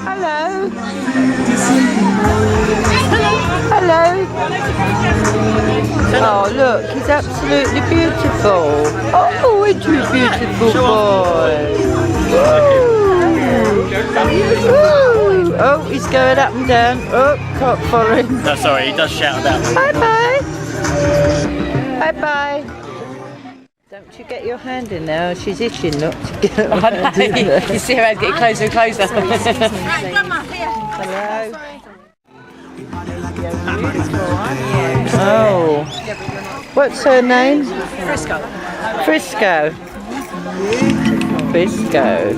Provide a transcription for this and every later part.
Hello. Hello. Oh, look, he's absolutely beautiful. Oh, isn't he a beautiful boy? Ooh. Oh, he's going up and down. Oh, can't follow him. No, sorry, he does shout about me. Bye-bye. Bye-bye. Don't you get your hand in there? She's itching not to get her hand in there. You see her head getting closer and closer. Hello. Oh. What's her name? Frisco. Frisco. Frisco.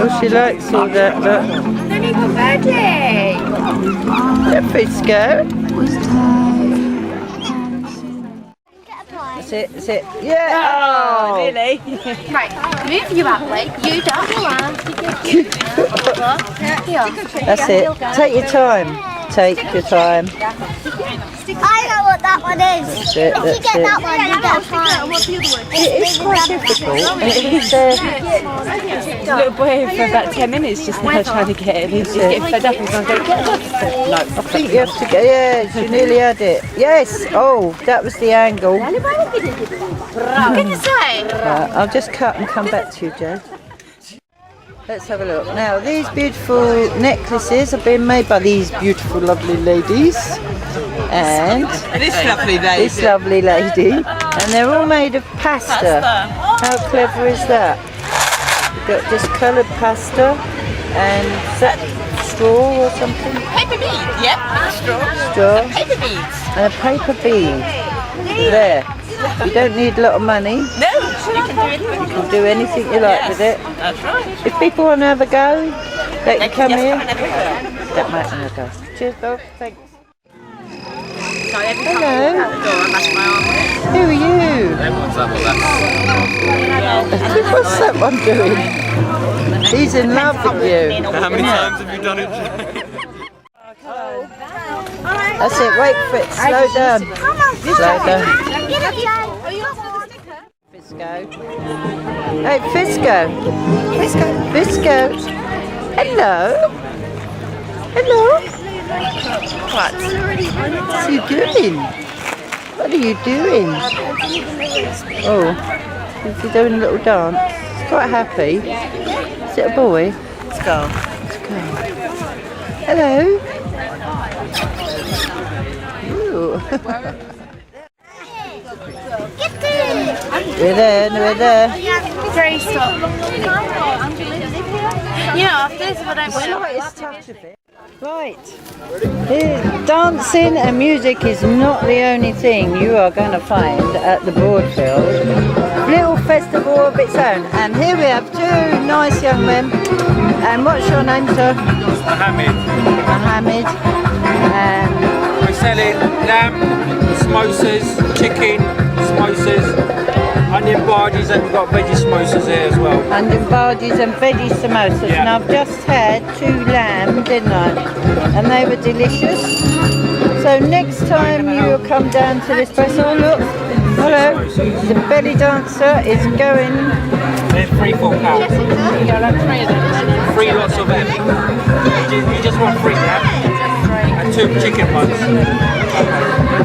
Oh, she likes all that, look. Yeah, Frisco. That's it. Yeah! Oh, really? Right, move you out, Blake. You don't That's it. Take your time. Take your time. I know what that one is. That's it. If you get that one, you get fine. It is quite difficult. It is Little boy for about 10 minutes just now trying to get it. He's getting fed up. He's going to go, get it off. No, I think you have to get. Yes, you nearly had it. Yes. Oh, that was the angle. What can you say? I'll just cut and come back to you, Joe. Let's have a look. Now, these beautiful necklaces have been made by these beautiful, lovely ladies. And this lovely lady. And they're all made of pasta. How clever is that? We've got just coloured pasta and is that straw or something? Paper beads, yep. Straw. Paper beads. And a paper bead. There. You don't need a lot of money. No, you can do anything. You can do anything you like with it. That's right. If people want to have a go, they can come here. Come and have a go. That might have a go. Cheers, Bob. Thanks. So every time Hello. I walk out the door, I bash my arm. Who are you? What's up with that? What's that one doing? He's in love with you. How many times have you done it? That's it. Wait for it. Slow down. Slow down. Fisco. Hey, Fisco. Fisco. Hello. Hello. What are you doing? What are you doing? Oh, he's doing a little dance. He's quite happy. Is it a boy? Let's go. Let's go. Hello. Ooh. We're there. 3 stop. You know, after this, what I'm Slightest touch of it. Right. Dancing and music is not the only thing you are going to find at the Broadfield. Little festival of its own. And here we have 2 nice young men. And what's your name, sir? Mohammed. And we're selling lamb, samosas, chicken, samosas, onion bhajis, and we've got veggie samosas here as well. onion bhajis and veggie samosas. Yeah. And I've just had 2 lamb, didn't I? And they were delicious. So next time you come down to this place, oh look, hello, the belly dancer is going. They're £3-4. Yeah, like 3 of them. 3 lots of them. You just want 3, yeah? And 2 chicken ones.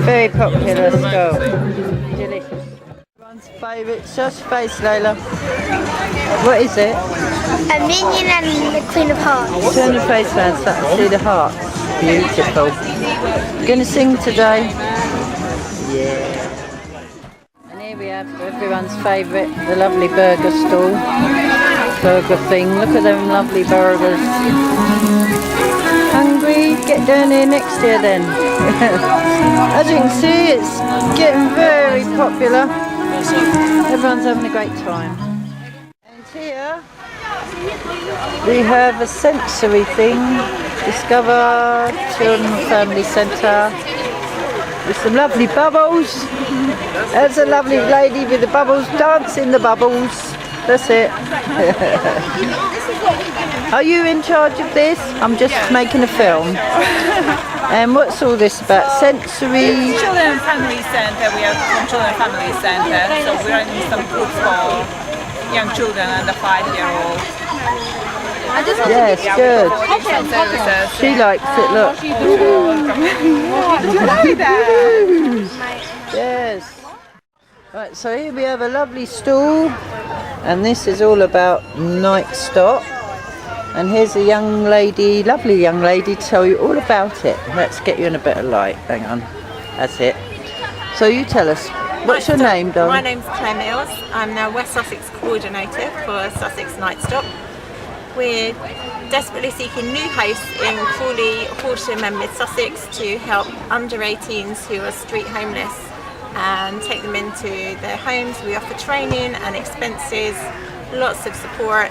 Very popular skull. Delicious. Everyone's favourite sauce face, Layla. What is it? A minion and the Queen of Hearts. Turn your face around so I can see the heart. Beautiful. Gonna sing today? Yeah. And here we have everyone's favourite, the lovely burger stall. Burger thing. Look at them lovely burgers. Hungry? Get down here next year then. As you can see, it's getting very popular. Everyone's having a great time. And here we have a sensory thing. Discover Children and Family Centre. With some lovely bubbles. There's a lovely lady with the bubbles. Dance in the bubbles. That's it. Are you in charge of this? I'm just making a film. And what's all this about? Sensory? Children and Family Centre. We are from Children and Family Centre. So we're running some groups for young children under 5-year-olds. Yes, good. She likes it, look. Yes. Right, so here we have a lovely stall, and this is all about night stop. And here's a young lady, lovely young lady, to tell you all about it. Let's get you in a bit of light. Hang on. That's it. So you tell us, what's your name, darling? My name's Claire Mills. I'm the West Sussex Coordinator for Sussex Night Stop. We're desperately seeking new hosts in Crawley, Horsham and Mid-Sussex to help under 18s who are street homeless and take them into their homes. We offer training and expenses, lots of support,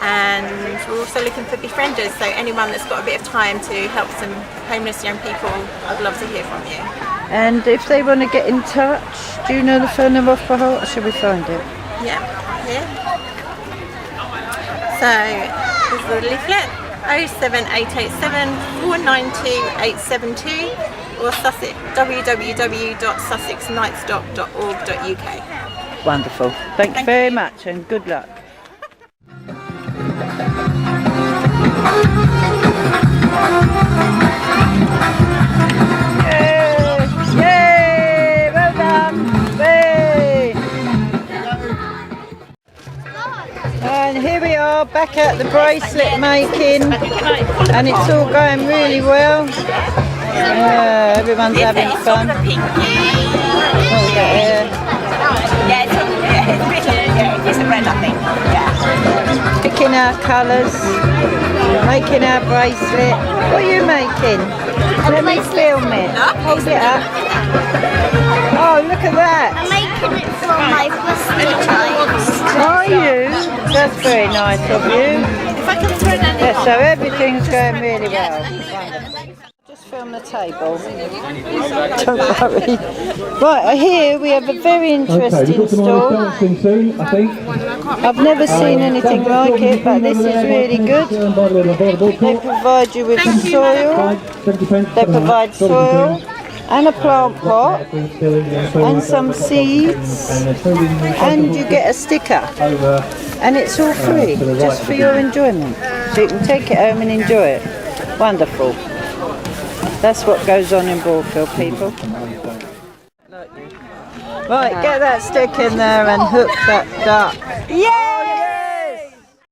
and we're also looking for befrienders, so anyone that's got a bit of time to help some homeless young people, I'd love to hear from you. And if they want to get in touch, do you know the phone number off by heart, or should we find it? Yeah. So this is the leaflet, 07887 492 872, or www.sussexnightstop.org.uk. Wonderful. Thank you very much, and good luck. Yay! Well done! Yay! And here we are back at the bracelet making, and it's all going really well. Everyone's having fun. What we got here? It's the red, I think. Picking our colours, making our bracelet. What are you making? Let me film it. Hold it up. Oh, look at that. I'm making it for my birthday child. Are you? That's very nice of you. If I can throw that Yeah, so everything's going really well. Wonderful. Just film the table. Don't worry. Right, here we have a very interesting stall. I've never seen anything like it, but this is really good. They provide you with soil. They provide soil and a plant pot and some seeds, and you get a sticker. And it's all free, just for your enjoyment. So you can take it home and enjoy it. Wonderful. That's what goes on in Broadfield, people. Right, get that stick in there and hook that duck. Yay!